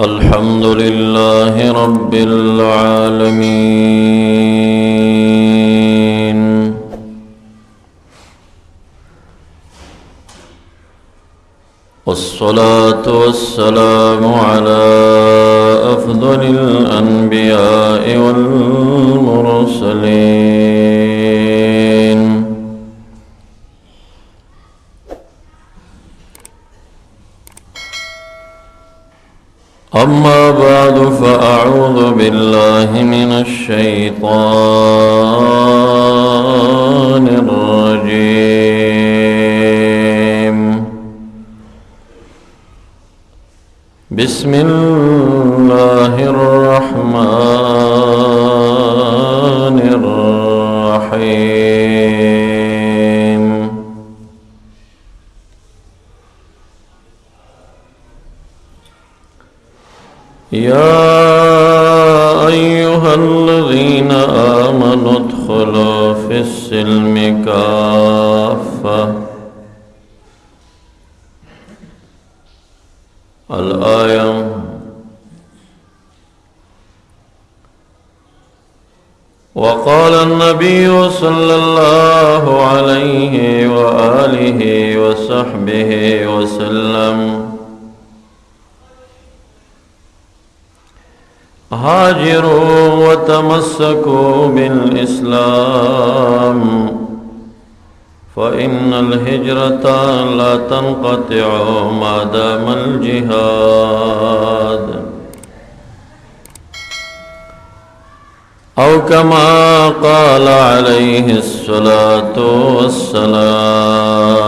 الحمد لله رب العالمين، والصلاة والسلام على أفضل الأنبياء والمرسلين. أما بعد، فأعوذ بالله من الشيطان الرجيم. بسم الله الرحمن الرحيم. يا أيها الذين آمنوا ادخلوا في السلم كافة. الآية. وقال النبي صلى الله عليه وآله وصحبه وسلم: هاجروا وتمسكوا بالإسلام، فإن الهجرة لا تنقطع ما دام الجهاد، أو كما قال عليه الصلاة والسلام.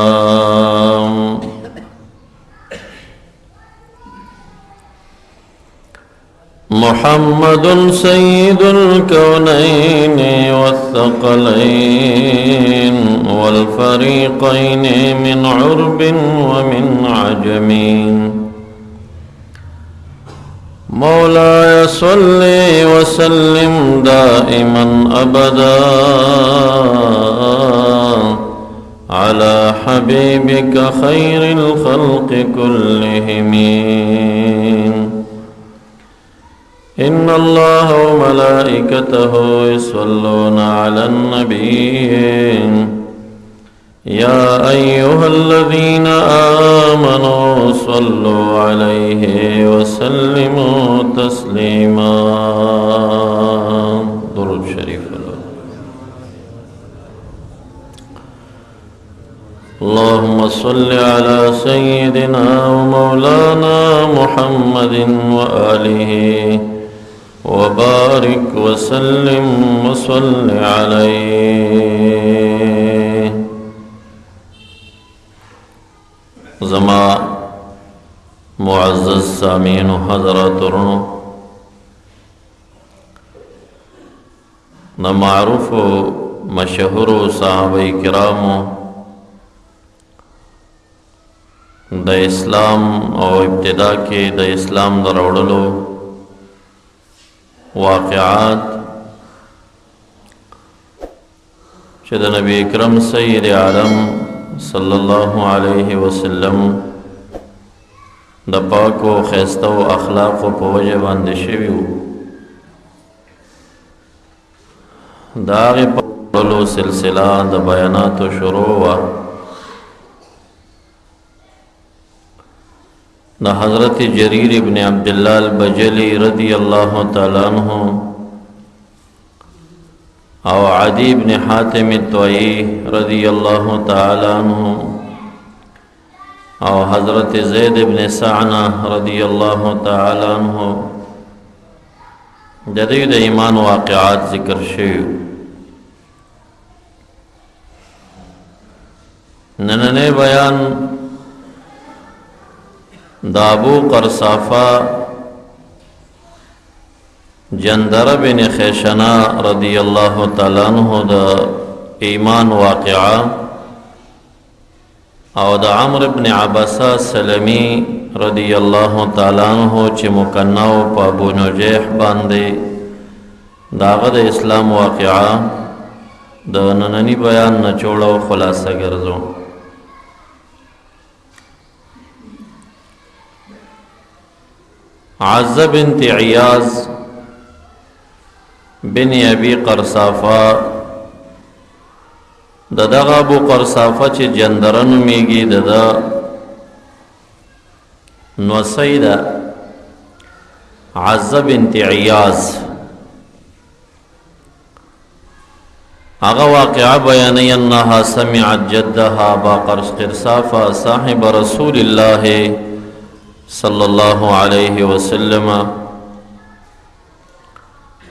محمد سيد الكونين والثقلين والفريقين من عرب ومن عجم. مولاي صل وسلم دائما أبدا على حبيبك خير الخلق كلهم. إن الله وملائكته يصلون على النبي. يا أيها الذين آمنوا صلوا عليه وسلموا تسليما. درود شريف. اللهم صل على سيدنا ومولانا محمد وآله وبارك وسلم وصل عليه. زما معزز سامعین و حضرات ورنو، نا معروف و مشهور صحابه کرامو د اسلام او ابتدا کې د اسلام دروړلو واقعات چې د نبی اکرم سید عالم صلی الله علیه وسلم د پاکو خیستو اخلاقو په وجه باندې شوي وو، د هغې په اړه سلسله د بیاناتو شروع وه. د حضرت جریر ابن عبداللہ البجلی رضی اللہ تعالیٰ عنہ او عدی ابن حاتم الطوئی رضی اللہ تعالیٰ عنہ او حضرت زید ابن سعنہ رضی اللہ تعالیٰ عنہ جدید ایمان واقعات ذکر شیو. نننے بیان دا ابو قرصافہ جندر بن خیشنا رضی اللہ تعالیٰ عنہ دا ایمان واقعہ او دا عمر بن عباسہ سلمی رضی اللہ تعالیٰ عنہ چی مکناو پا ابو نجیح باندے دا غد اسلام واقعہ دا نننی بیان نچوڑا و خلاصہ گرزو. عزة بنت عیاض بن ابی قرصافه دغه ابو قرصافه چې جندره نومیږي دغه نوسۍ ده عزة بنت عیاض. هغه واقعه بیانوي انها سمعت جدها ابا قرصافه صاحب رسول الله صلی الله علیه وسلم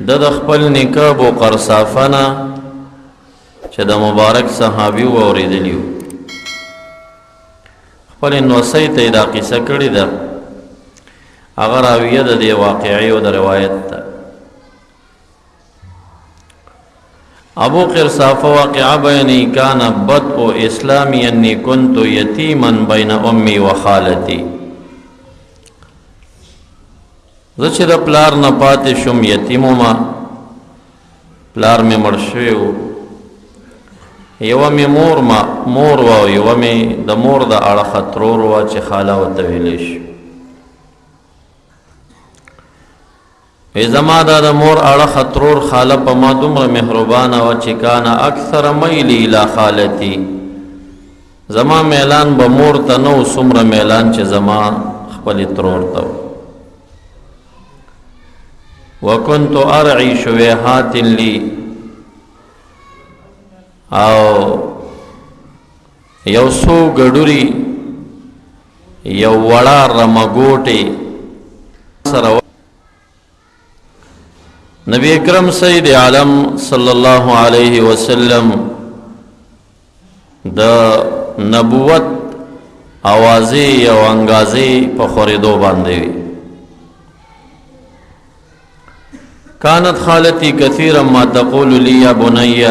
د خپل نیکه ابو قرصافه نه چې د مبارک صحابي و اوریدلی خپل نوسۍ ته دا قصه کړې ده. هغه راویه د دې واقعې او د روایت ده. ابو قرصافه واقعه بیانوي کان بدء اسلامی انی کنت یتیما بین امی و خالتی. زه چې د پلار نه پاتې شوم یتیم وم، پلار مې مړ شوی و، یوه مې مور وه او یوه مې د مور د اړخه ترور وه چې خاله ورته ویلی شي. وی زما دا د مور اړخه ترور خاله په ما دومره مهربانه وه چې کان اکثر میلی الی خالتی، زما میلان به مور ته نه و څومره میلان چې زما خپلې ترور ته و. وکنت ارعی شویحات لی، او یو څو ګډوري یو وړه رمګوټې سره نبی اکرم سید عالم صلی الله علیه وسلم د نبوت اوازې او انګازې په خورېدو باندې وي. كانت خالتي كثيرا ما تقول لي يا بني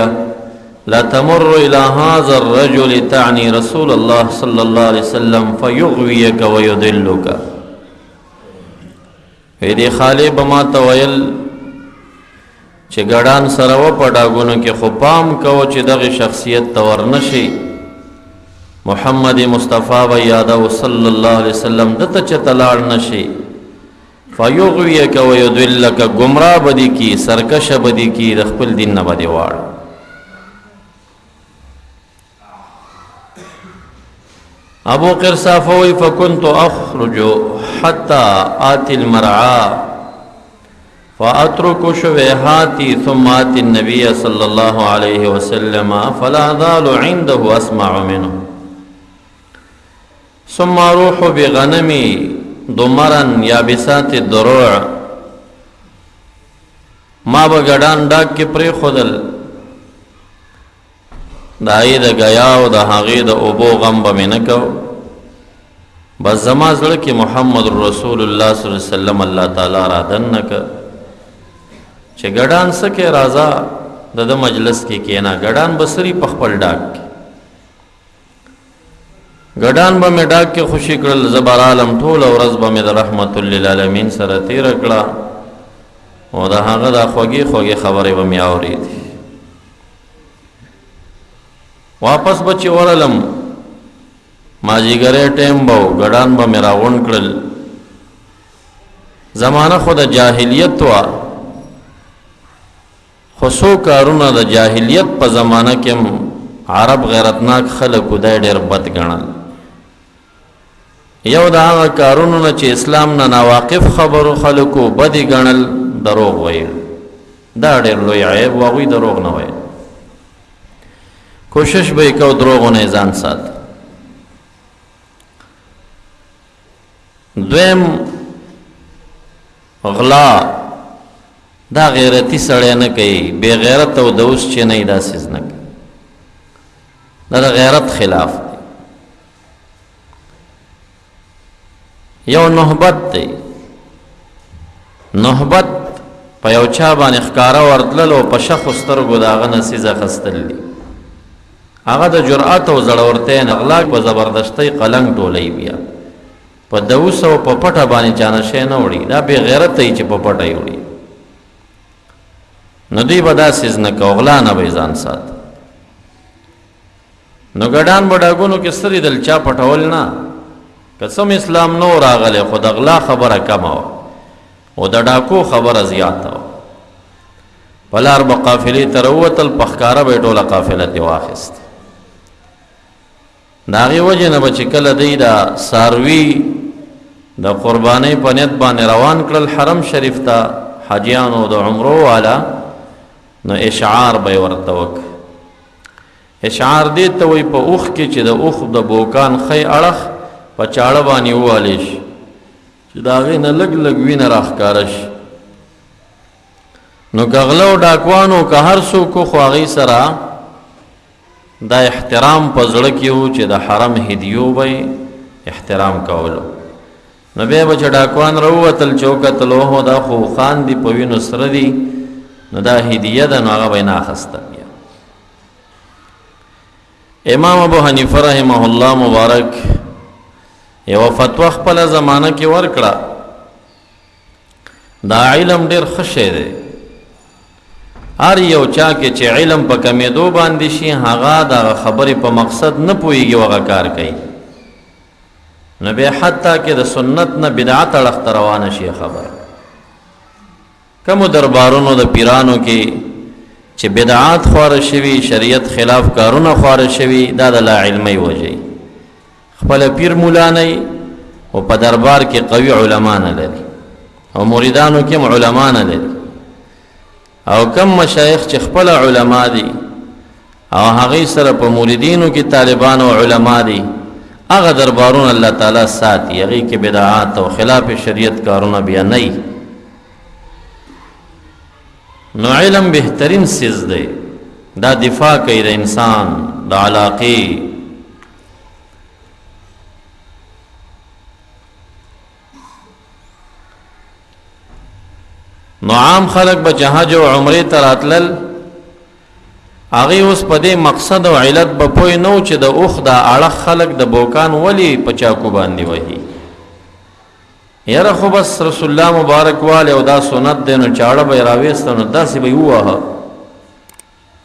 لا تمر إلى هذا الرجل تعني رسول الله صلى الله عليه وسلم فيغويك ويذلك. دې خاله بما تویل چې ګډان سره و په ډاګونو کې خو پام کوو چې دغه شخصیت تور نشي. محمد مصطفی و یاده صلی الله علیه وسلم دته چې تلاړ نشي. فیغویک و یذلک، گمراه بدی کی، سرکش بدی کی، د خپل دین نه بدی واړ. ابو قرصافه وی فكنت اخرج حتى آتي المرعى فاترك شويحاتي ثم آتي النبي صلى الله عليه وسلم فلا زال عنده اسمع منه ثم اروح بغنمي دمرن یابسات دروع. ما به ګډان ډاک کې پرې خودل، د هغې د ګیا او د هغې د اوبو غم به مې نه کو. بس زما زړه کې محمد رسول الله صلی الله علیه وسلم الله تعالی را دننه که چې ګډان څه کې راځه د ده مجلس کې کېنه. ګډان به سري په خپل ډاک کې، ګډان به مې ډاک کې خوشي کړل. زه به رالم ټوله ورځ به مې د رحمت للعالمین سره تېره کړه او د هغه دا خوږې خوږې خبرې به مې اورېدې. واپس به چې ورلم مازدیګری ټیم به و، ګډان به مې راغونډ کړل. زمانه خو د جاهلیت وه، خو څو کارونه د جاهلیت په زمانه کې عرب غیرتناک خلکو دی ډېر بد ګڼل. یو د هغه کارونو نه چې اسلام نه ناواقف خبرو خلکو بدې ګڼل دروغ ویل. دا ډېر لوی عیب و، هغوی دروغ نه ویل. کوشش به یې کو دروغو نه ځان سات. دویم غلا، دا غیرتی سړی نه کوي، بې غیرت او د اوس چې نه یې دا څیز نه کوي. دا د غیرت خلاف دی. یو نهبت دی، نهبت په یو چا باندې ښکاره ورتلل او په شخو سترګو د هغه نه څیز اخیستل دي. هغه د جرأت او زړورتۍ نه اخلاق په زبردستۍ قلنګ ټولی بیا په دوس او په پټه باندې چا نشی نه وړي. دا بې غیرت دی چې په پټه یې وړي. نو دوی به دا څیز نه کوي، غلا نه به یې ځان سات. نو ګډان به ډاګونو کې سترې دل چا پټول نه. قسم اسلام نو راغلی خو د غلا خبره کمه وه. او د ډاکو خبره زیاته وه. په لار به قافلې ته راووتل، په ښکاره به یې ټوله قافله ترې واخیسته. د هغې وجې نه به چې کله دی دا څاروي د قربانۍ په نیت باندې روان کړل حرم شریف ته حاجیانو د عمرو والا، نو اشعار به یې ورته وکړ. اشعار دې ته وایي په اوښ کې چې د اوښ د بوکان ښی اړخ په چاړه باندې ووهلی شي چې د هغې نه لږ لږ وینه راښکاره شي. نو که غله او ډاکوانو که هر څوک خو هغې سره دا احترام په زړه کې و چې د حرم هدیو به احترام کولو. نو بیا به چې ډاکوان راووتل چې وکتل اوهو دا خو خان دي په وینو سره دي، نو دا هدیه ده، نو هغه به یې نه اخسته. بیا امام ابو حنیفه رحمه الله مبارک یوه فتوا خپله زمانه کې ورکړه. دا علم ډېر ښه شی دی، هر یو چا کې چې علم په کمیدو باندې شي هغه د خبرې په مقصد نه پوهېږي، هغه کار کوي. نو بیا حتی کې د سنت نه بدعت اړخ ته روانه شي خبره. کمو دربارونو د پیرانو کې چې بدعات خواره شوي، شریعت خلاف کارونه خواره شوي، دا د لا علمۍ وجې. خپل پیر مولا نه او په دربار کې قوي علما نه لري، او مریدانو کې هم علما نه لري. او کم مشایخ چې خپل علما دي او هغې سره په مریدینو کې طالبان او علما دي، هغه دربارونه الله تعالی ساتي، هغې کې بدعات او خلاف شریعت کارونه بیا نه وي. نو علم بهترین څیز دی، دا دفاع کوي د انسان د علاقې. نو عام خلق به چې حج او عمرې ته راتلل، هغې اوس په دې مقصد او علت به پوه نه و چې د اوښ دا اړخ خلق د بوکان ولې په چاکو باندې وهي. یاره خو بس رسول الله مبارک والی او دا سنت دی، نو چاړه به یې راویسته، نو داسې به یې ووهه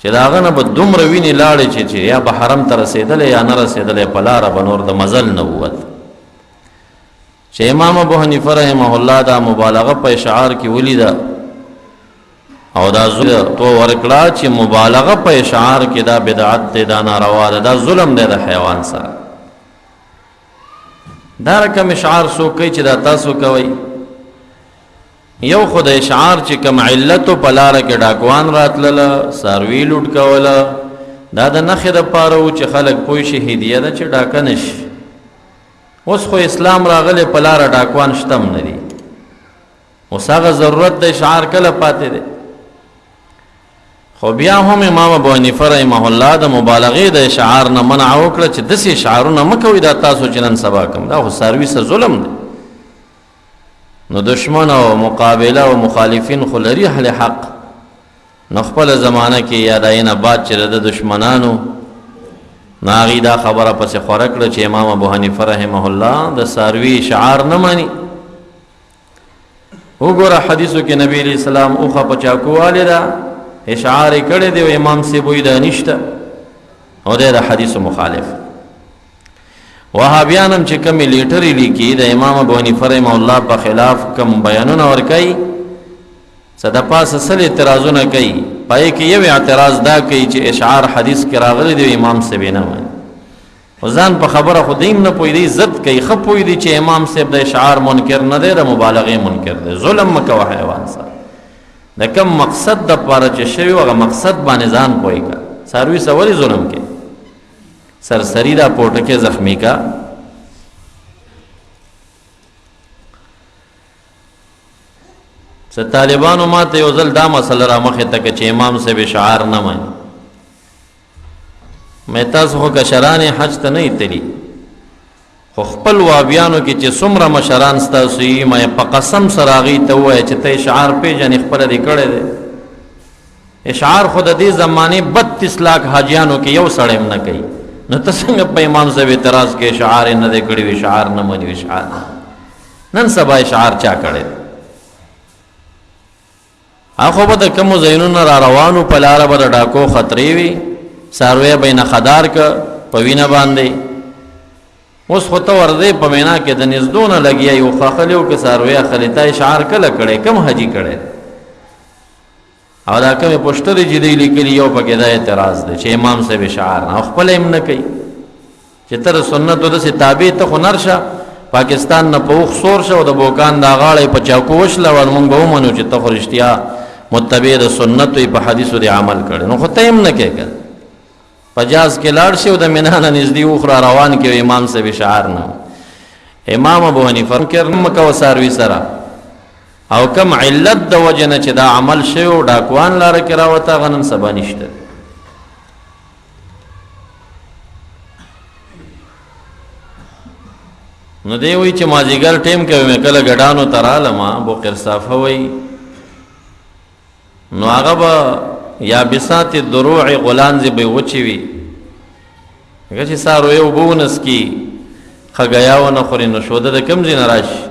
چې د هغه نه به دومره وینې لاړې چې یا به حرم ته رسېدلی یا نه رسېدلی، په لاره به نور د مزل نه ووت. چې امام ابو حنیفه رحمه الله دا مبالغه په اشعار کې ولیده او دا ظلم تو ورکړه چې مبالغه په اشعار کې دا بدعت دی، دا ناروا ده، دا ظلم دی د حیوان سره. دا رقم اشعار څوک کوي چې دا تاسو کوئ؟ یو خو د اشعار چې کوم علتو په لاره کې ډاکوان راتلله، څاروي لوټ کوله، دا د نښې دپاره و چې خلک پوه شي هدیه ده چې ډاکه نه شي. اوس خو اسلام راغلی، په لاره ډاکوان شته هم نه دي، اوس هغه ضرورت د اشعار کله پاتې دی؟ خو بیا هم امام ابو حنیفه رحمه الله د مبالغې د اشعار نه منع وکړه چې داسې اشعارونه مه کوئ دا تاسو چې نن سبا کوم، دا خو څاروي سره ظلم دی. نو دشمن او مقابله او مخالفین خو لري اهل حق. نو خپله زمانه کې یا د نه بعد چې د دشمنانو نو هغې دا خبره پسې خوره کړه چې امام ابو حنیفه رحمه الله د څاروي اشعار نه ماني. وګوره حدیثو کې نبی علیه السلام اوښه په چاقو والې ده، اشعار یې کړی دی، امام صاحب وایي دا نشته، او دی د حدیثو مخالف. وهابیان هم چې کمې لیټرې لیکي د امام ابو حنیفه رحمه الله په خلاف کم بیانونه ورکوي، څه د پاسه سل اعتراضونه کوي، پای کې یو اعتراض دا کوي چې اشعار حدیث کې راغلی دی، امام صاحب یې نه ماني. خو ځان په خبره خو دیم نه پوهېدی، ضد کوي، ښه پوهېدي چې امام صاحب د اشعار منکر نه دی، د مبالغې منکر دی. ظلم مه کوه حیوان سره، د کم مقصد دپاره چې شوي هغه مقصد باندې ځان پوهې که. څاروي سره ولې ظلم کوي؟ سرسری دا پوټکې زخمی کا. څه طالبانو ما ته یو ځل دا مسله را مخې ته که چې امام صاحب اشعار نه ماني. مې تاسو خو کشران حج ته نه تلي، خو خپل وابیانو کې چې څومره مشران ستاسو یي، ما په قسم سره هغې ته ووایه چې ته اشعار پېژنې، خپله دې کړی دی. اشعار خو د دې زمانې 32 لاک حاجیانو کې یو سړی هم نه کوي، نو ته څنګه په امام صاحب اعتراض کې اشعار یې نه دی کړي، اشعار نه مني. اشعار نن سبا اشعار چا کړی؟ هغه به د کومو ځایونو را روانو په لاره به د ډاکو خطرې وي، څاروی به یې نښدار که په وینه باندې، اوس خو ته ورځې په مینا کې د نږدو نه لګیا یو خاخلی او که څاروی اخلي تا اشعار کله کړی کم حجي کړی او دا کومې پوسټرې چې دی لیکلي یو پکې دا اعتراض دی چې امام صاحب اشعار نه خپله هم نه کوي چې ته د سنتو داسې تابع ته خو نرشه پاکستان نه په اوښ سور شه او د بوکان دا غاړه یې په چاقو وشله ول مونږ به ومنو چې ته خو رښتیا متبع د سنتو یې په حدیثو دې عمل کړی نو خو ته هم نه کوې که په جاز کې لاړ شي او د مینا نه نږدې اوښ را روان کړي امام صاحب اشعار نه امام ابو حنیفه منکر مه کوه څاروي سره او کم علت د وجه نه چې دا عمل شوی او ډاکوان لاره کې راوته هغه نن سبا نشته نو دی وایي چې مازدیګر ټیم کې مې کله ګډانو ته رالمه بوقر صافه وایي نو هغه به یا بسات دروع غلانځې به یې وچې وي هغه چې څاروی اوبه ونڅکي ښه ګیا ونه خوري نو شوده د کوم ځای نه راشي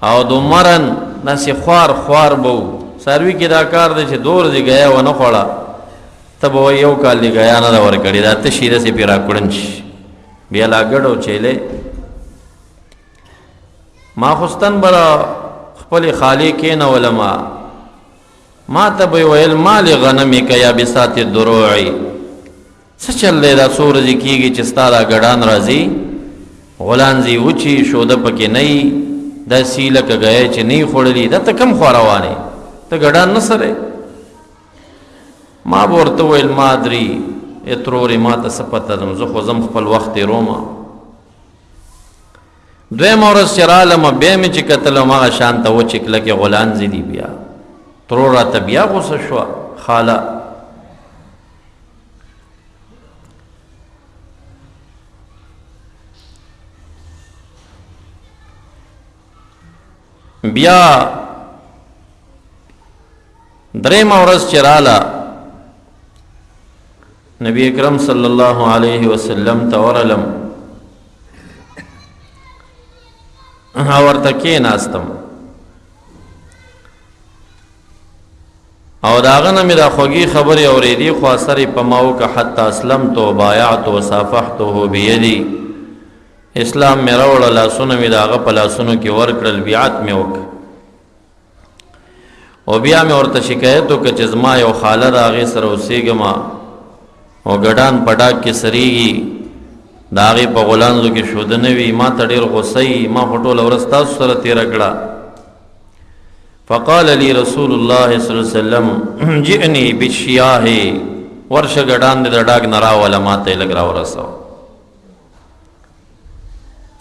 او د مرن داسې خوار خوار به و څاروي کې دا کار دی چې دو ورځې ګیا ونه خوړه ته به وایي یو کال دې ګیا نه ده ورکړې دا تشي داسې پرې راکړن شي بیا لا ګډ او چیلې ماخوستن به خپلې خالې کېنولمه ما ته به ویل ما لغنمک یا بساط الدروع څه چل دی دا څو ورځې کېږي چې ستا دا ګډان راځي غولانځي وچي شوده پکې نه وي داسې لکه ګی چې نه یې خوړلي دا ته کم خوا روانې ته ګډان نه سره ما به ورته ویل ما ادري اترورې ما ته څه پته ده زه خو ځم خپل وخت تېرومه دویمه ورځ چې رالمه بیا مې چې کتلم هغه شان ته وچې کلکې غولانځې دي بیا ترور راته بیا غوسه شوه خاله بیا درېیمه ورځ چې راله نبی اکرم صلی الله علیه وسلم ته ورغلم ورته کېناستم او د هغه نه مې دا خوږې خبرې اورېدې خو اثر یې په ما وکړه حتی اسلمت وبایعت وصافحته بیدي اسلام مې راوړه لاسونه مې د هغه په لاسونو کې ورکړل بیعت مې وکړه او بیا مې ورته شکایت وکړه چې زما یو خاله د هغې سره اوسېږم او ګډان په ډاګ کې سریږي د هغې په غولانځو کې شوده نه وي ما ته ډېر غوسه یي ما خو ټوله ورځ تاسو سره تېره کړه فقال لي رسول الله صلی الله علیه وسلم جئني بالشیاه ورشه ګډان دې د ډاګ نه راوله ما ته یې لږ راورسوه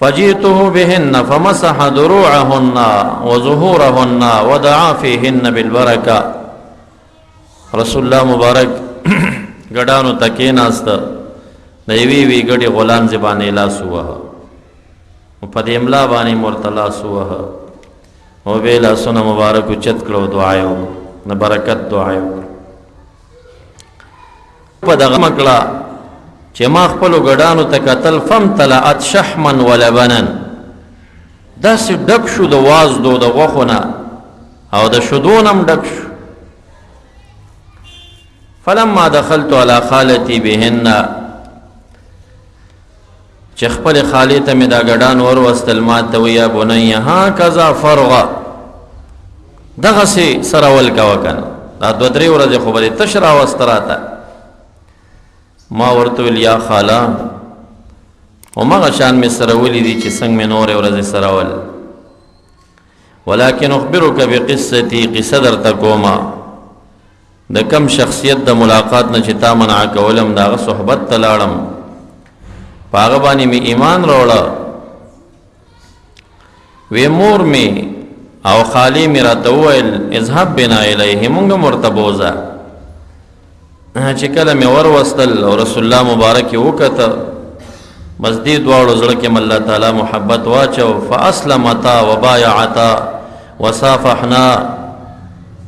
فجئته بهن فمسح دروعهن وظهورهن ودعا فيهن بالبركه رسول الله مبارک ګډانو ته کېناسته د یوې یوې ګډې غولانځې باندې لاس ووهه په دې املا باندې مې ورته لاس ووهه او بیا لاسونه مبارک اوچت کړه او دعا یې وکړه د برکت دعا یې وکړه په دغه مکړه چې ما خپلو ګډانو ته کتل فامتلأت شحما ولبنا داسې ډک شو د وازدو د غوښو نه او د شیدو نه هم ډک شو فلما دخلت على خالتي بهن چې خپلې خالې ته مې دا ګډان وروستل ما ته وی یا بنی هکذا فرغه دغسې سرول کوه که نه دا دوه درې ورځې خو به دې تش راوسته راته ما ورته ویل یا خاله همغه شان مې سرولي دي چې څنګه مې نورې ورځې سرول ولکن اخبرک بقصتي قصه درته کومه د کم شخصیت د ملاقات نه چې تا منع کولم د هغه صحبت ته لاړم په هغه باندې مې ایمان راوړه وی مور مې او خالي مې راته وویل اذهب بنا الیه مونږ هم ورته بوځه چې کله مې وروستل او رسول الله مبارک یې وکته بس دې دواړو زړه کې م الله تعالی محبت واچو فاسلمتا وبایعتا وصافحنا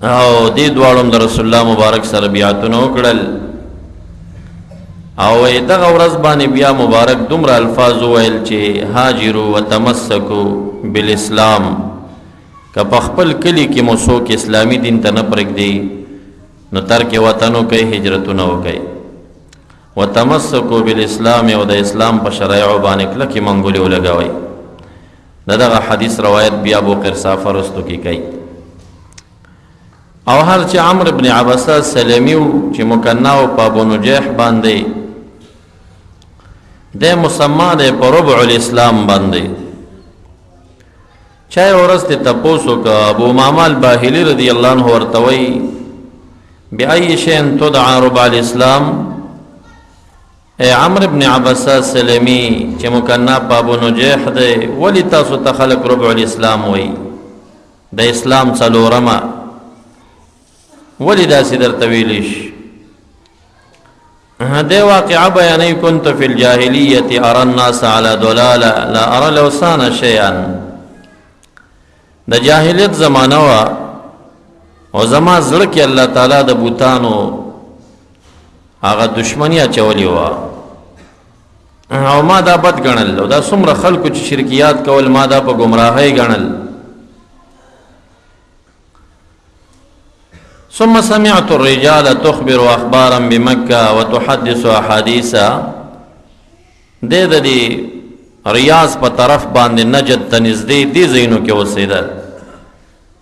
او دې دواړو د رسول الله مبارک سره بیعتونه وکړل او دغه ورځ باندې بیا مبارک دومره الفاظ وویل چې هاجروا وتمسکوا بالاسلام که په خپل کلي کې مو څوک اسلامي دین ته نه پرېږدي نو ترک وطنو کوي هجرتونه وکوي وتمسکوا بالاسلام او د اسلام په شرایع باندې کلکې منګولې ولګوئ. دغه حدیث روایت بیا ابو قرصافه رستو کې کوي. او هر چې عمرو بن عبسه سلمی چې مکنه او په ابو نجیح باندې د مسما د په ربع الاسلام باندې چای ورسته تپوسو کا ابو امامه الباهلی رضی الله عنه ورتوي بأي شيء تدعى ربع الاسلام. اے عمرو بن عبسه سلمی چې مکنه په ابو نجیح دی ولی تاسو ته خلق ربع الاسلام وای د اسلام څلورمه ولی داسې درته ویلی شي؟ دې واقعه بیانوي كنت في الجاهلیة ارى الناس على ضلالة لا ارى لو سان شيئا. د جاهلیت زمانه وا او زما زړه کې الله تعالی د بوتانو هغه دشمنی اچولی وا او ما دا بد ګڼل او دا څومره خلکو چې شرکیات کول ما دا په گمراهۍ ګڼل. ثم سمعت الرجال تخبر اخبارا بمكة وتحدث احاديثا. د دې ریاض په طرف باندې نجد ته نږدې دې ځایونو کې اوسېدل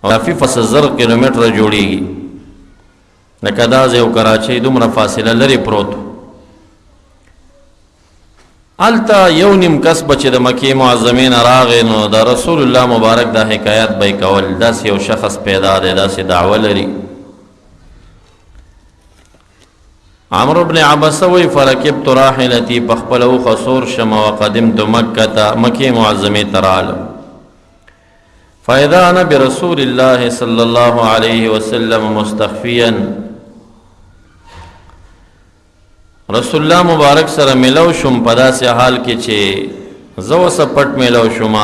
او کافي زر کیلومتره جوړیږي لکه دا ځای او کراچۍ دومره فاصله لرې پروت. هلته یو نیم کس به چې د مکې معظمې نه راغی نو د رسول الله مبارک دا حکایت به یې کول داسې یو شخص پیدا دی داسې دعوه لري. عمرو بن عبسه وی فرکبت راحلتی بخپلو خسور شم وقدمت مکة مکی معظمی ترال فاذا انا برسول الله صلی الله علیه وسلم مستخفیا. رسول الله مبارک سره ملو شم په داسې حال کې چې زه اوسه پټ ملو شم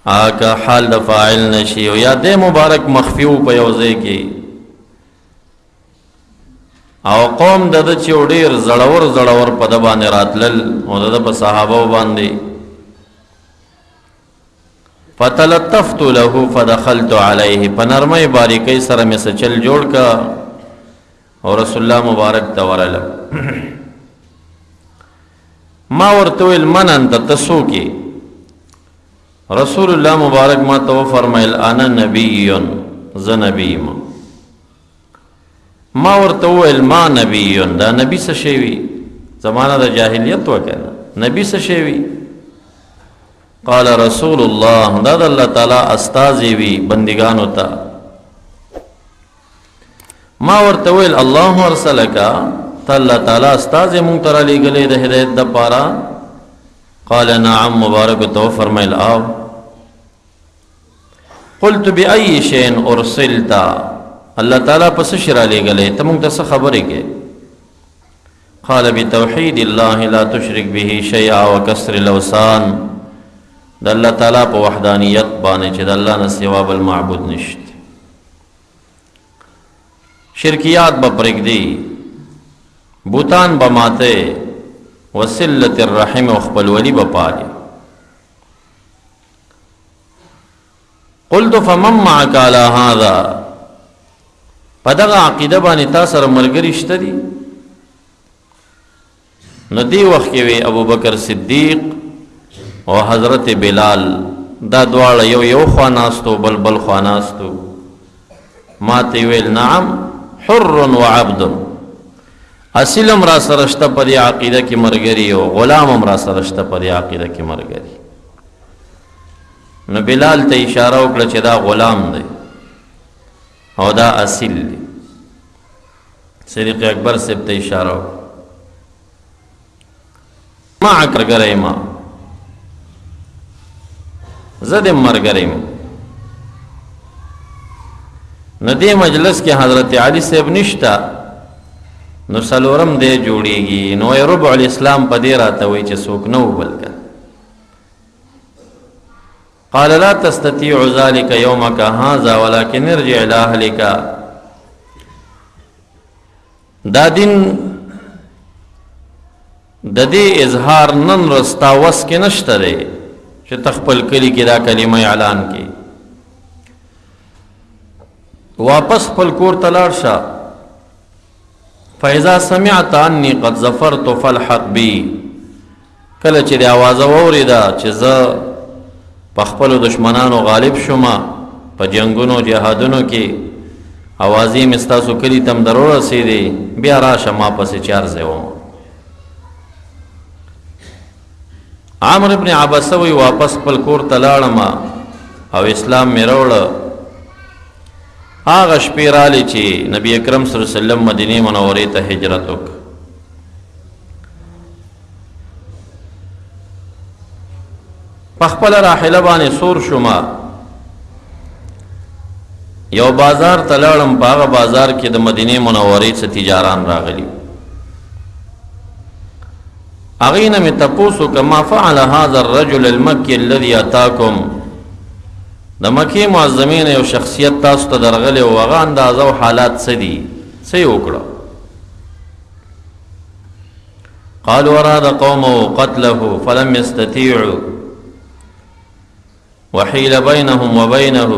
آکه حال د فاعل نشي او یا د مبارک مخفیو په یو ځای کې او قوم د چې ډېر زړور په د باندې راتلل او د په صحابه باندې فتلطفت له فدخلت عليه په نرمۍ باریکۍ سره مې سچل جوړ کا او رسول الله مبارک ته ورغلم. ما ورته ویل من انت تسو کې؟ رسول الله مبارک ما ته فرمایل انا نبی ز نبی ما ورته ویل ما نبی دا نبی څه شی وي؟ زمانه د جاهلیت وکړه نبی څه شی وي؟ قال رسول الله دا د الله تعالی استازی وي بندگانو ته. ما ورته ویل الله ارسلک ته الله تعالی استازی مونږ ته را لېږلی د هدایت دپاره؟ قال نعم مبارک ته فرمایل آو. قلت بأي شيء ارسلت الله تعالی پس شرا لېږلی ته مونږ ته څه خبرې کې؟ قال بتوحید الله لا تشرک به شیئا وکسر الاوثان د الله تعالی په وحدانیت باندې چې د الله نه سوا بل معبود نشته. شرکیات به پرېږدي بوتان به ماته وصلت الرحم او خپلولي به پالي. قلت فمن معك على هذا په دغه عقیده باندې تا سره ملګري شته دي؟ نو دې وخت کې وی ابو بکر صدیق او حضرت بلال دا دواړه یو خوا ناستو بل خوا ناستو. ما ته ویل نعم حر و عبد اصلم را سره شته په دې عقیده کې مرګري او غلام هم را سره شته په دې عقیده کې مرګري. نو بلال ته اشاره وکړه چې دا غلام دی او دا اصل دی. صدیق اکبر صاحب ته اشاره وکړه ما مرګري ما زه دې مرګري نو دې مجلس کې حضرت علی صاحب نشتا نو سلورم دې جوړیږي نو ربع الاسلام په دې راته وایي چې څوک نه وبلکه. قال لا تستطيع ذلك يومك هذا ولكن ارجع الى اهلك. دا دین د دې اظهار نن رستا وس کې نشته دی چې تخپل کلی کې دا کلمه اعلان کې واپس خپل کور ته لاړ شه فاذا سمعت عني قد ظفرت فالحق بي، کله چې د آواز واوریدا چې زه په خپلو دشمنانو غالب شوم په جنگونو جهادونو کې، اوازې مې ستاسو کلي ته م در ورسېدې، بیا راشه ما پسې چار ځای وم. عامر ابن عبسه وی واپس خپل کور ته لاړم او اسلام مې راوړه. هغه شپې رالی چې نبی اکرم صلی الله علیه وسلم مدینې منورې ته هجرت وکړ. په خپله راحله باندې سور شوم، یو بازار ته لاړم، په هغه بازار کې د مدینې منورې څه تجاران راغلي. هغې نه مې تپوس وکړه ما فعل هذا الرجل المکي الذي اتاکم، د مکې معظمې نه یو شخصیت تاسو ته درغلی او هغه اندازه او حالات څه دي، څه یې وکړه؟ قالوا اراد قومه قتله فلم يستطيعوا وحيل بينهم وبينه،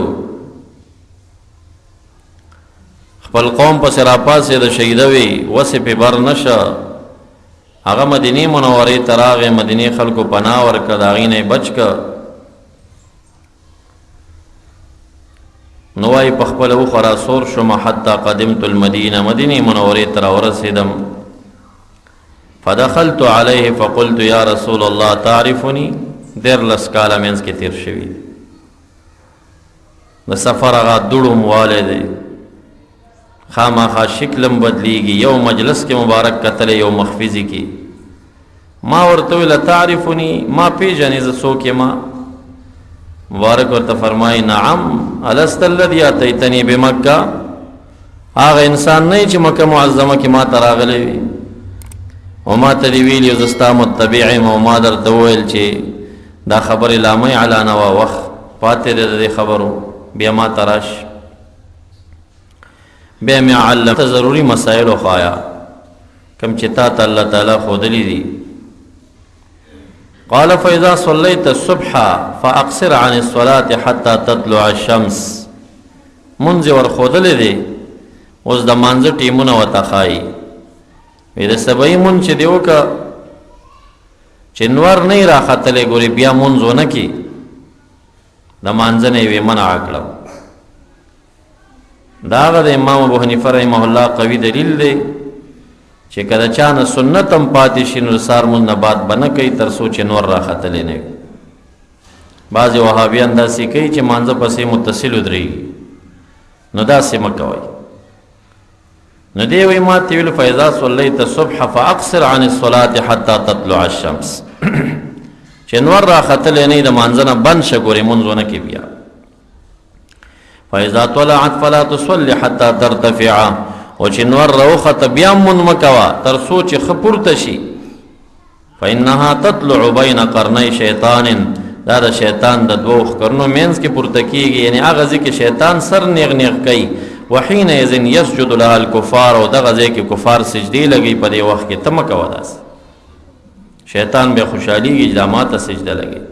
خپل قوم پسې راپاسې د شهیدوي وسې پې بر نشه، هغه مدینې منورې ته راغی، مدینې خلکو پناه ورکړه، د هغې نه یې بچ کړه. نو وایي په خپله وخوره سور شوم حتی قدمت المدینه، مدینې منورې ته راورسېدم. فدخلت علیه فقلت یا رسول الله تعرفني، 13 کاله منځ کې تیر شوي، د سفر هغه دوړم والی دی، خامخا شکلم بدلیږي، یو مجلس کې مبارک کتلی یو مخفزي کې. ما ورته ویل تعرفني، ما پیژنې زه څوک یم؟ مبارک ورته فرمایي نعم الست الذي اتیتنی بمکه، هغه انسان نه چې مکه معظمه کې ما ته راغلی وي او ما ته دې ویلي زه ستا متبع یم، او ما درته وویل چې دا خبرې لامې علا نه وه، وخت پاتې دی د دې خبرو، بیا ما ته راشه. بیا مې علم ته ضروري مسایل وښایا کوم چې تا ته الله تعالی ښودلي دي. قال فاذا صليت الصبح فاقصر عن الصلاه حتى تطلع الشمس، منځ ورښودلی دی، اوس د مانځه ټیمونه ورته ښایي. وی د سبایي مونځ چې دی وکړه چې نور نه یې راختلی، ګورې بیا مونځ ونه کړي، د مانځه نه یې ویې منع کړه. دا هغه د امام ابو حنیفه رحمه الله قوي دلیل دی چې که د چا نه سنت هم پاتې شي نو د سهار مونځ نه بعد به نه کوي تر څو چې نور راختلی نه وي. بعضې وهابیان داسې کوي چې مانځه پسې متصل ودرېږي، نو داسې مه کوئ. نو دی وی ما ته ویل فاذا صلیت الصبح فاقصر عن الصلاه حتى تطلع الشمس، چې نور راختلی نه وي د مانځه نه بند شه، ګورې مونځ ونه کړي بیا. فاذا طلعت فلا تصلي حتى ترتفع، او چې نور راوخته بیا مونځ مه کوه تر څو چې ښه پورته شي. فانها تطلع بین قرنی شیطان، دا د شیطان د دوو ښکرونو منځ کې پورته کېږي، یعنی هغه ځای کې شیطان سر نیغ نیغ کوي. وحینئذ یسجد لها الکفار، او دغه ځای کې کفار سجدې لګوي په دې وخت کې. ته مه کوه داسې، شیطان بیا خوشحالیږي چې دا ما ته سجده لګوي.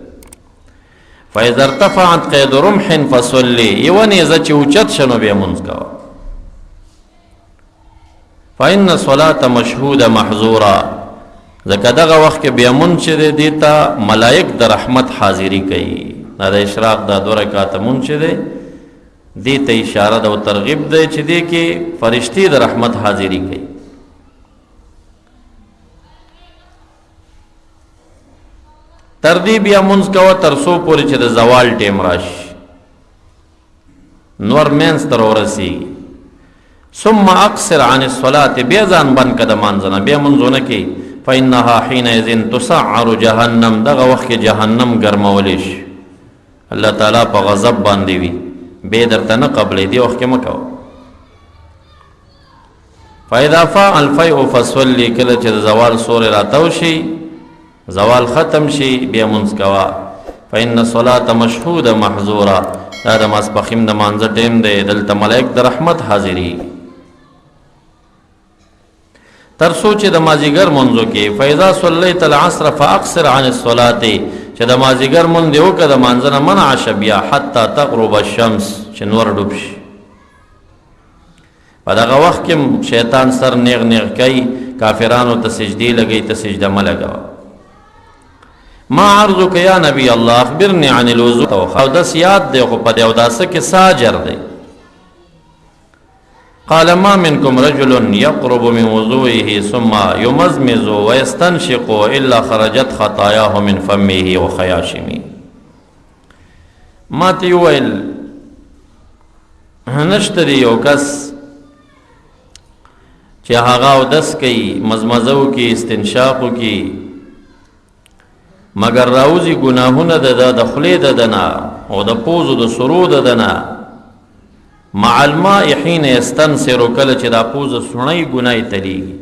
فاذا ارتفعت قید رمح فصلی، یوه نیزه چې اوچت شه نو بیا مونځ کوه. فإن الصلاة مشهوده محظوره، ځکه دغه وخت کې بیا مونځ چې دی دې ته ملایک د رحمت حاضري کوي. دا د اشراق دا 2 رکعاته مونځ چې دی دې ته اشاره ده او ترغیب دی چې دې کې فرشتې د رحمت حاضري کوي. تر دې بیا مونځ کوه تر څو پورې چې د زوال ټیم راشي، نور منځ ته راورسېږي. ثم اقصر عن الصلاة، بیا ځان بند که د مانځه نه، بیا مونځ ونه کوي. فإنها حینئذ تسعر جهنم، دغه وخت کې جهنم ګرمولی شي، الله تعالی په غضب باندې وي، بې درته نه قبلې، دې وخت کې مه کوه. فإذا فاء الفیء فصلی، کله چې د زوال سوری راتاو شي، زوال ختم شي، بیا مونځ کوه. فإن الصلاة مشهوده محظوره، دا د ماسپښین د مانځه ټیم دی، دلته ملائک د رحمت حاضري. تر څو چې د مازدیګر مونځو کې فاذا صلیت العصر فاقصر عن الصلاة، چې د مازدیګر مونځ دی وکړه د مانځه نه منع شه بیا حتی تغرب الشمس، چې نور ډوب شي. په دغه وخت کې شیطان سر نیغ نیغ کوي کافرانو ته سجدي لګي ته سجده مه لګوه. ما عرضک یا نبی الله اخبرنی عن الوضوء. اودس یاد دی خو په دې اوداسه کې ساجر دی. قال ما منكم رجل يقرب من وضوئه ثم يمزمز ويستنشق الا خرجت خطاياه من فمه وخياشمه. ما تی ویل نشته دی یو کس چې هغه اودس کوي مزمزو کې استنشاقو کې مگر راوزی گناهونه د خولې د دنه او د پوزو د سرو د دنه مع الماء حين يستنصر کله چې دا پوزه سړی ګنای تلیږي.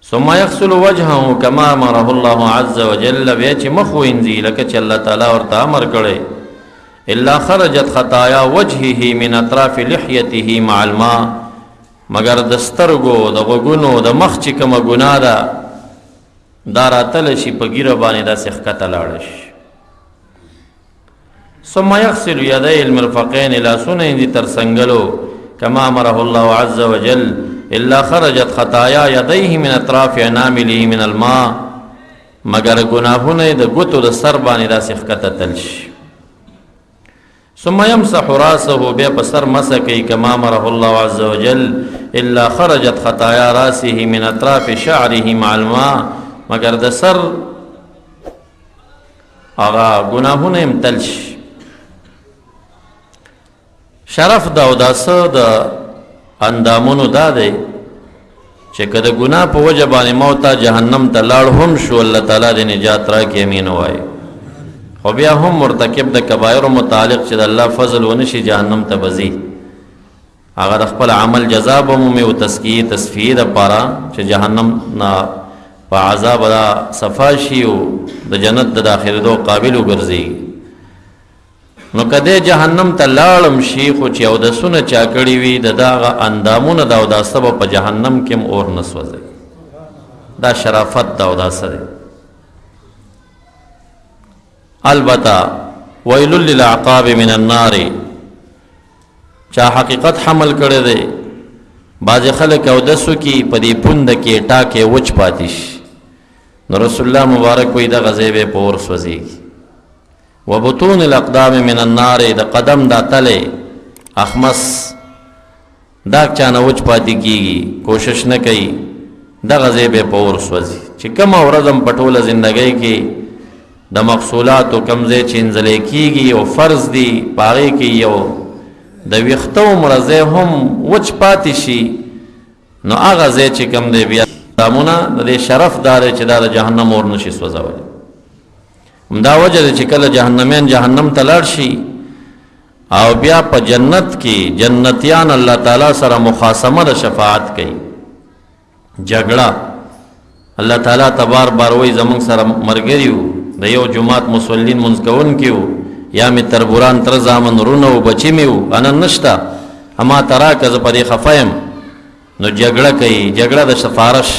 ثم يغسل وجهه كما امره الله عز وجل بیا چې مخ وینځي لکه چې الله تعالی ورته امر کړی الا خرجت خطايا وجهه من اطراف لحيته مع الماء مگر د سترګو د غوګونو د مخ چې کومه ګناه ده دا راتل شي په ګیره باندې داسې ښکته لاړه شي. ثم يغسل يديه المرفقين لاسونه دي تر سنگلو كما امره الله عز وجل الا خرجت خطايا يديه من اطراف انامله من الماء مگر گناهونه د ګوتو د سر باندې داسې ښکته تل شي. ثم يمسح راسه بیا په سر مسح کوي كما امره الله عز وجل الا خرجت خطايا راسه من اطراف شعره مع الماء مگر د سر هغه گناهونه هم تل شي. شرف دا اوداسه د اندامونو دا دی چې که د ګناه په وجه باندې موته جهنم ته لاړ هم شو الله تعالی د نجات راکړي امین وایي. خو بیا هم مرتکب د کبایرو متعلق چې د الله فضل ونشي جهنم ته به ځي هغه د خپل عمل جزا به مومي او تزکیې تصفیې دپاره چې جهنم نه په عذاب را صفا شي او د جنت د داخلېدو قابل وګرځي. نو کده جهنم ته لاړم شي خو چې اودسونه چا کړي وي د دغه اندامونه د اوداسه به په جهنم کې هم اور نه سوځي. دا شرافت د اوداسه دی. البته ویل للعقاب من النار چا حقیقت حمل کړی دی بعض خلک اودسو کې په دې پوند کې ټاکې وچ پاتې شي نو رسول الله مبارک وایي دغه ځای به په اور سوځېږي. وبطون الاقدام من النار د قدم دا تله اخمس دا چانه وچ پاتې کیږي کوشش نه کوي دغه ځای به په اور سوځي. چې کومه ورځ هم په ټوله زندګۍ کې د مقصولاتو کوم ځای چې انځلې کیږي او فرض دی په هغې کې یو د ویښتو مرضی هم وچ پاتې شي نو هغه ځای چې کوم دی بیا دامونه د دې شرف دا دی چې دا د جهنم اور نشي سوځولی. همدا وجه ده چې کله جهنمین جهنم ته لاړ شي او بیا په جنت کې جنتیان الله تعالی سره مخاصمه د شفاعت کوي جګړه. الله تعالی تبار بار وایي زمونږ سره ملګري وو د یو جماعت مسلین منځ کوونکي وو یا مې تربوران تر زامن رونه و بچی مې وو انن نشته اما ترا که زه پرې خفه یم نو جګړه کوي جګړه د سفارش.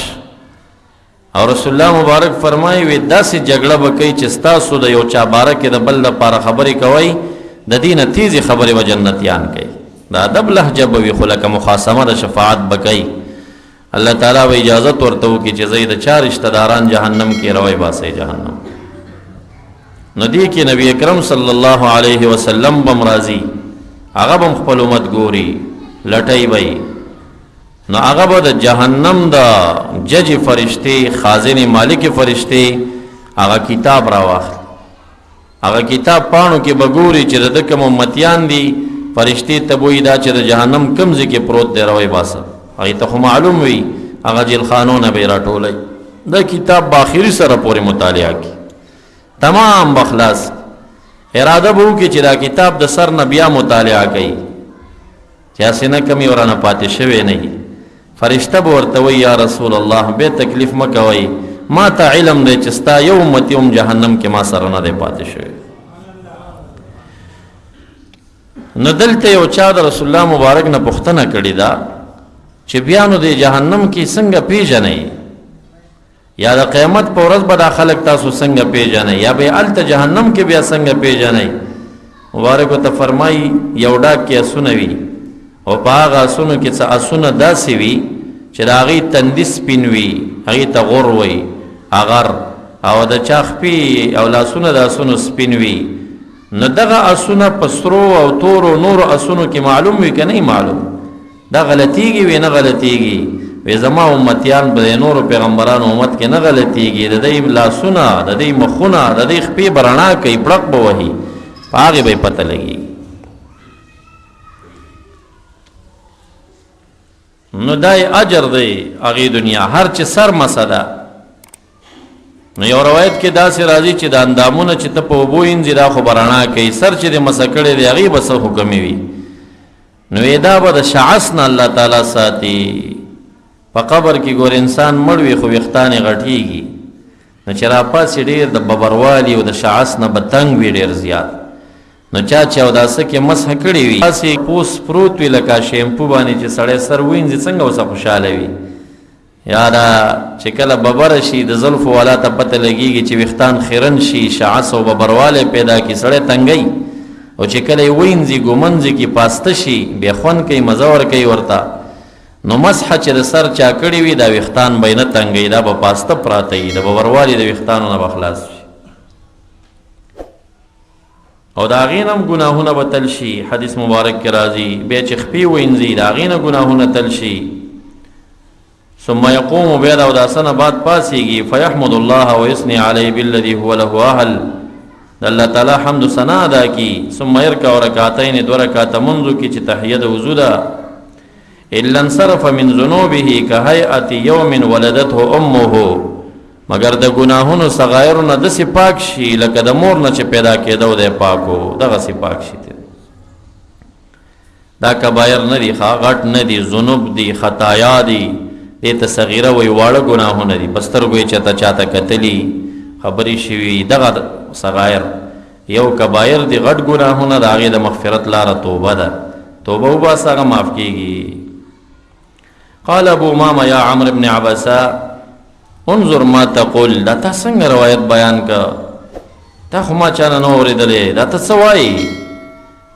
او رسول الله مبارک فرمایي وي داسې جګړه به کوي چې ستاسو د یو چا باره کې د بل لپاره خبرې کوئ د دې نه تیزې خبرې به جنتیان کوي. د ادب لهجه به وي خو لکه مخاصمه د شفاعت به کوي. الله تعالی به اجازت ورته وکړي چې زه د چا رشته داران جهنم کې روی باسئ جهنم. نو دې کې نبی اکرم صلی الله علیه وسلم بم راځي هغه بم خپل امت ګوري لټی وي نو هغه به د جهنم د جج فرشتي خازن مالک فرشتي هغه کتاب راواخلي. هغه کتاب پاڼو کې به ګوري چې د کوم امتیان دي فرشتي ته وایي دا چې د جهنم کوم ځای کې پروت دی روی باسه هغې ته خو معلوم وي هغه جیلخانونه به یې راټولی. دا کتاب به آخري سره پورې مطالعه کړي تمام بخلاص اراده به وکړي چې دا کتاب د سر نه بیا مطالعه کوي چې هسې نه کمې ورانه پاتې شوی نه وي. فرشته به ورته وایي یا رسول الله بې تکلیف مه کوئ ما ته علم دی چې ستا یو امتي هم جهنم کې ما سره نه دی پاتې شوی. نو دلته یو چا د رسول الله مبارک نه پوښتنه کړې ده چې بیا نو د جهنم کې څنګه پیژنئ یا د قیامت په ورځ به دا خلک تاسو څنګه پیژنئ یا به هلته جهنم کې بیا څنګه پیژنئ. مبارک ورته فرمایي یو ډاک کې اسونه وي او په هغه اسونو کې څه اسونه داسې وي چې د هغې تندي سپین وي، هغې ته غور وي، اغر، او د چا خپې او لاسونه د اسونو سپین وي. نو دغه اسونه په سرو او تورو نورو اسونو کې معلوم وي که نه معلوم؟ دا غلطیږي وي نه غلطیږي؟ وی زما امتیان به د نورو پیغمبرانو امت کې نه غلطیږي، د دوی لاسونه، د دوی مخونه، د دوی خپې به رڼا کوي، پړق به وهي، په هغې به یې پته لګېږي. نو دا اجر دی هغې دنیا، هر چې سر مسه ده. نو یو روایت کې داسې راځي چې د اندامونه چې ته په اوبو وینځي دا خو به رڼا کوي، سر چې دې مسه کړی دی هغې به څه حکمې وي. نو دا به د شعث نه الله تعالی ساتي. په قبر کې ګور انسان مړ وي خو ویښتان یې غټېږي، نو چې راپاسې ډېر د ببروالي او د شعث نه به تنګ وي ډېر زیات. نو چا چې اوداسه کې مسح کړې وي داسې پوس پروت وي لکه شیمپو باندې چې سړی سر وینځي څنګه اوسه خوشحاله وي. یاره چې کله ببره شي د زلفو والا ته پته لګېږي چې ویښتان خیرن شي، شعث او ببروالی پیدا کړي، سړی تنګی، او چې کله یې وینځي ګومنځي کې پاسته شي بیا خوند کوي، مزه ورکوي ورته. نو مسحه چې د سر چا کړي وي دا ویښتان به یې نه تنګوي، دا به پاسته پراته وي، د ببروالي د ویښتانو نه به خلاص شي. او د هغې نه هم ګناهونه به تل شي. حدیث مبارک کې راځي بیا چې خپې وینځي د هغې نه ګناهونه تل شي. ثم یقوم بیا د اوداسه نه بعد پاسېږي فیحمد الله ویثني علیه بالذي هو له اهل، د الله تعالی حمد و ثنا ادا کی. ثم یرکع رکعتین، دو رکعته منځو کې چې تحیه د وضو ده. الا انصرف من ذنوبه کهیئة یوم ولدته امه، مگر د ګناهونو صغایرو نه داسې پاک شي لکه د مور نه چې پیدا کېدو دی پاکو، دغسې پاک شي. دا کبایر نه دي، غټ نه دي، ذنوب دي، خطایا دي، دې ته صغیره وایي، واړه ګناهونه دي. په سترګو یې چاته چاته کتلي، خبرې شوي، دغه صغایر. یو کبایر دي غټ ګناهونه، د هغې د مغفرت لاره توبه ده، توبه وباسه هغه معاف کېږي. قال ابو امامه یا عمرو بن عبسه انظر ما تقول، دا تا څنګه روایت بیان کا، تا خو ما چا نه نه اورېدلې، دا ته څه وایي؟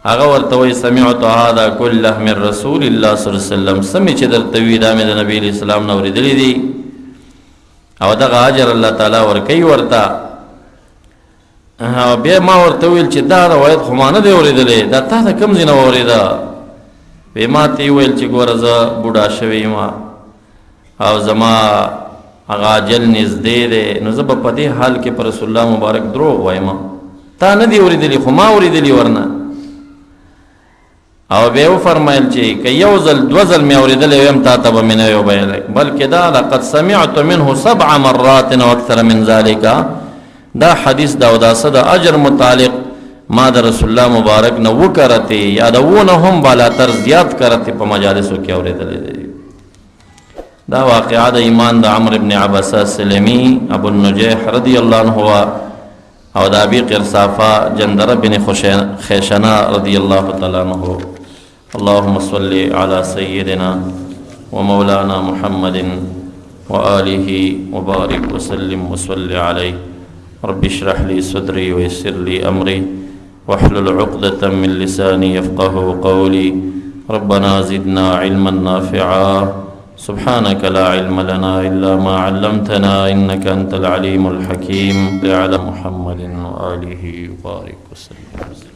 هغه ورته وایي سمعت هذا كله من رسول الله صلی الله علیه وسلم، سمې چې درته وي دا مې د نبي علیه السلام نه اورېدلي دي، او دغه اجر الله تعالی ورکوي ورته. بیا ما ورته وویل چې دا روایت خو ما نه دی اورېدلی، دا تا ته کوم ځای نه واورېده؟ وی ما ته یې وویل چې ګوره زه بوډا شوی یم او زما هغه اجل نږدې دی، نو زه به په دې حال کې پر رسول الله مبارک دروغ وایم، تا نه دی اورېدلي خو ما اورېدلي ورنه. او بیا یې وفرمیل چې که یو ځل دوه ځل مې اورېدلی ویم تا ته به مې نه وی ویلی، بلکې دا لقد سمعت منه 7 مرات او اکثر من ذلك، دا حدیث د اوداسه د اجر متعلق ما د رسول الله مبارک نه وکرتې یا د وونه هم بالاتر زیات کرتې په مجالسو کې اورېدلی دی. دا واقعه د ایمان د عمرو بن عبسه سلمي ابو النجیح رضی الله عنه او د ابي قرصافه جندره بن خیشنه رضی الله تعالی عنه. اللهم صل على سيدنا ومولانا محمد وآله وبارك وسلم وصل عليه. رب اشرح لي صدري ويسر لي أمري واحلل عقدة من لساني يفقه قولي. ربنا زدنا علما نافعا. سبحانك لا علم لنا إلا ما علمتنا إنك أنت العليم الحكيم. على محمد وآله وبارك وسلم.